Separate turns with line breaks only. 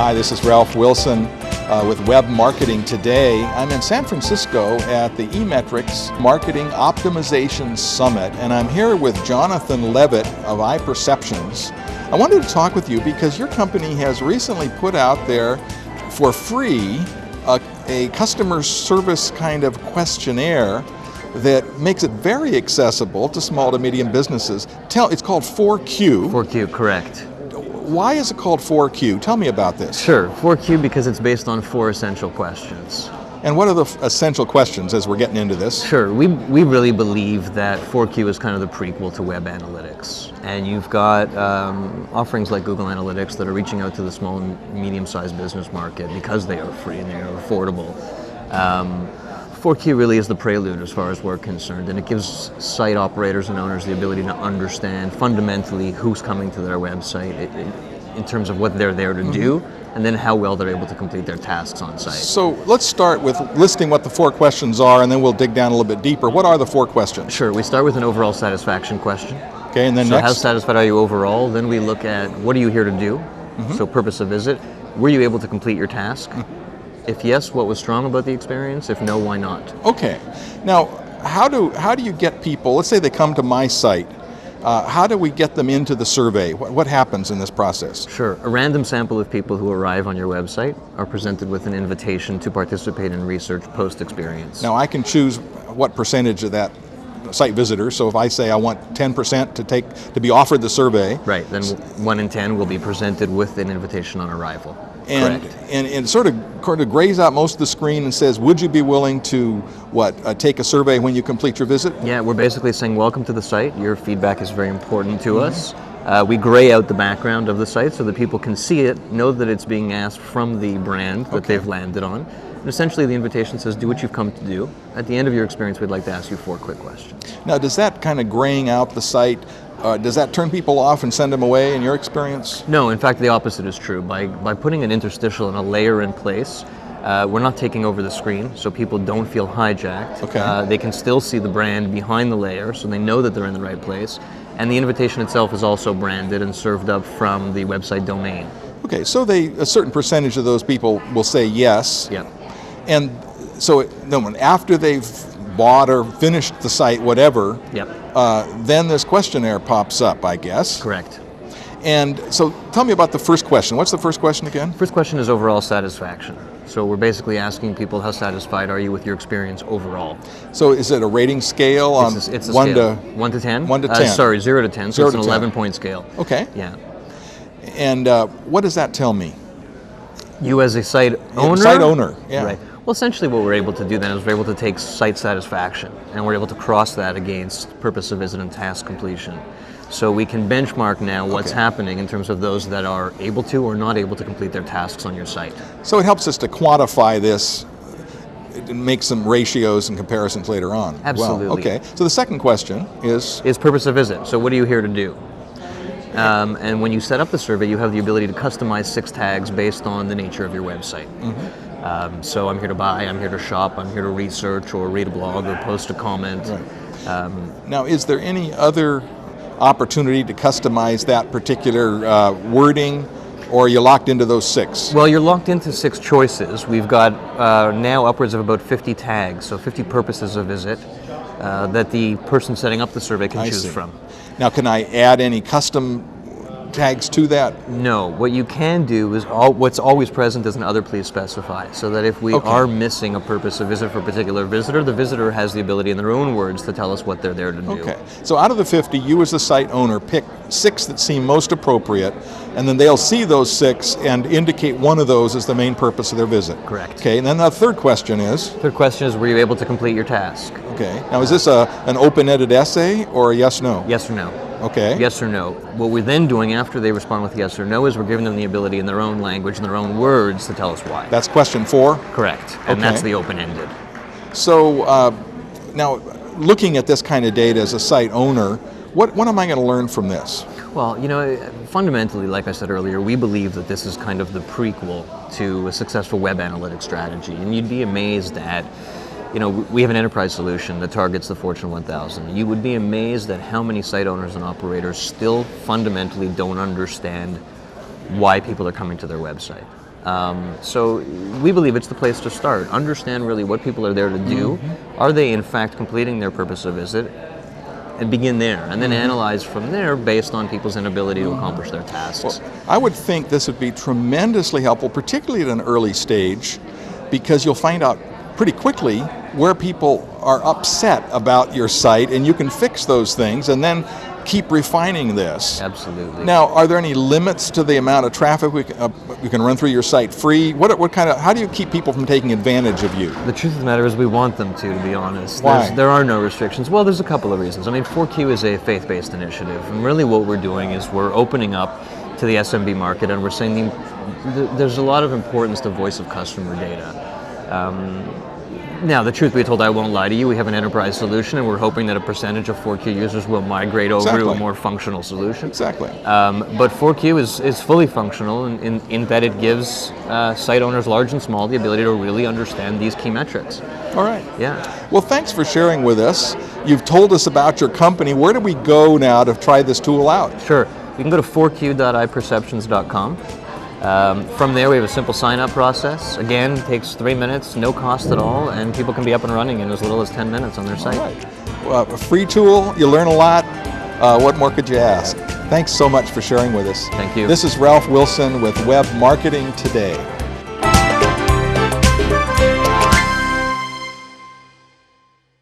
Hi, this is Ralph Wilson with Web Marketing Today. I'm in San Francisco at the eMetrics Marketing Optimization Summit, and I'm here with Jonathan Levitt of iPerceptions. I wanted to talk with you because your company has recently put out there for free a customer service kind of questionnaire that makes it very accessible to small to medium businesses. It's called 4Q.
4Q, correct.
Why is it called 4Q? Tell me about this.
Sure, 4Q because it's based on 4 essential questions.
And what are the essential questions as we're getting into this?
Sure, we really believe that 4Q is kind of the prequel to web analytics. And you've got offerings like Google Analytics that are reaching out to the small and medium-sized business market because they are free and they are affordable. 4Q really is the prelude as far as we're concerned, and it gives site operators and owners the ability to understand fundamentally who's coming to their website in terms of what they're there to do, and then how well they're able to complete their tasks on site.
So let's start with listing what the 4 questions are, and then we'll dig down a little bit deeper. What are the 4 questions?
Sure, we start with an overall satisfaction question.
Okay, and then
so
next?
How satisfied are you overall? Then we look at what are you here to do? So purpose of visit. Were you able to complete your task? If yes, what was strong about the experience? If no, why not?
Okay. Now, how do you get people, let's say they come to my site, how do we get them into the survey? What happens in this process?
Sure. A random sample of people who arrive on your website are presented with an invitation to participate in research post-experience.
Now, I can choose what percentage of that site visitor, so if I say I want 10% to be offered the survey.
Right, then 1 in 10 will be presented with an invitation on arrival.
And it sort of grays out most of the screen and says, would you be willing to, take a survey when you complete your visit?
Yeah, we're basically saying, welcome to the site. Your feedback is very important to us. We gray out the background of the site so that people can see it, know that it's being asked from the brand that they've landed on. And essentially the invitation says, do what you've come to do. At the end of your experience, we'd like to ask you 4 quick questions.
Now, does that kind of graying out the site, does that turn people off and send them away in your experience?
No, in fact, the opposite is true. By putting an interstitial and a layer in place, we're not taking over the screen, so people don't feel hijacked.
Okay.
They can still see the brand behind the layer, so they know that they're in the right place. And the invitation itself is also branded and served up from the website domain.
Okay, so a certain percentage of those people will say yes.
Yeah.
And so then after they've bought or finished the site, whatever, then this questionnaire pops up, I guess.
Correct.
And so tell me about the first question. What's the first question again?
First question is overall satisfaction. So we're basically asking people, how satisfied are you with your experience overall?
So is it a rating scale on
it's a
1
scale.
to
1 to 10?
1 to 10.
Sorry, 0 to 10. So it's an 11-point scale.
Okay.
Yeah.
And what does that tell me?
You as a site owner?
Site owner, yeah.
Right. Well, essentially what we're able to do then is we're able to take site satisfaction and we're able to cross that against purpose of visit and task completion. So we can benchmark now what's happening in terms of those that are able to or not able to complete their tasks on your site.
So it helps us to quantify this and make some ratios and comparisons later on.
Absolutely.
Wow. Okay. So the second question is
purpose of visit. So what are you here to do? And when you set up the survey, you have the ability to customize 6 tags based on the nature of your website. So I'm here to buy, I'm here to shop, I'm here to research or read a blog or post a comment.
Right. Now, is there any other opportunity to customize that particular wording, or are you locked into those 6?
Well, you're locked into 6 choices. We've got now upwards of about 50 tags, so 50 purposes of visit that the person setting up the survey can choose from.
Now, can I add any custom tags to that?
No. What you can do is what's always present is an other please specify, so that if we are missing a purpose of visit for a particular visitor, the visitor has the ability in their own words to tell us what they're there to do.
Okay. So out of the 50, you as the site owner pick 6 that seem most appropriate, and then they'll see those 6 and indicate one of those as the main purpose of their visit.
Correct.
Okay, and then the third question is?
Third question is, were you able to complete your task?
Okay. Now, is this an open-ended essay or a yes/no?
Yes or no.
Okay.
Yes or no. What we're then doing after they respond with yes or no is we're giving them the ability in their own language, in their own words, to tell us why.
That's question 4?
Correct. And that's the open-ended.
So now, looking at this kind of data as a site owner, what am I going to learn from this?
Well, fundamentally, like I said earlier, we believe that this is kind of the prequel to a successful web analytics strategy. And you'd be amazed at we have an enterprise solution that targets the Fortune 1000. You would be amazed at how many site owners and operators still fundamentally don't understand why people are coming to their website. So we believe it's the place to start. Understand really what people are there to do. Are they in fact completing their purpose of visit? And begin there, and then analyze from there based on people's inability to accomplish their tasks.
Well, I would think this would be tremendously helpful, particularly at an early stage, because you'll find out pretty quickly where people are upset about your site, and you can fix those things and then keep refining this.
Absolutely.
Now, are there any limits to the amount of traffic we can run through your site free? How do you keep people from taking advantage of you?
The truth of the matter is we want them to be honest.
Why?
There are no restrictions. Well, there's a couple of reasons. I mean, 4Q is a faith-based initiative, and really what we're doing is we're opening up to the SMB market, and we're saying there's a lot of importance to voice of customer data. Now, the truth be told, I won't lie to you, we have an enterprise solution, and we're hoping that a percentage of 4Q users will migrate over to a more functional solution.
Exactly.
But 4Q is fully functional in that it gives site owners large and small the ability to really understand these key metrics.
All right.
Yeah.
Well, thanks for sharing with us. You've told us about your company. Where do we go now to try this tool out?
Sure. You can go to 4q.iperceptions.com. From there, we have a simple sign-up process. Again, it takes 3 minutes, no cost at all, and people can be up and running in as little as 10 minutes on their site.
All right. Well, a free tool, you learn a lot. What more could you ask? Thanks so much for sharing with us.
Thank you.
This is Ralph Wilson with Web Marketing Today.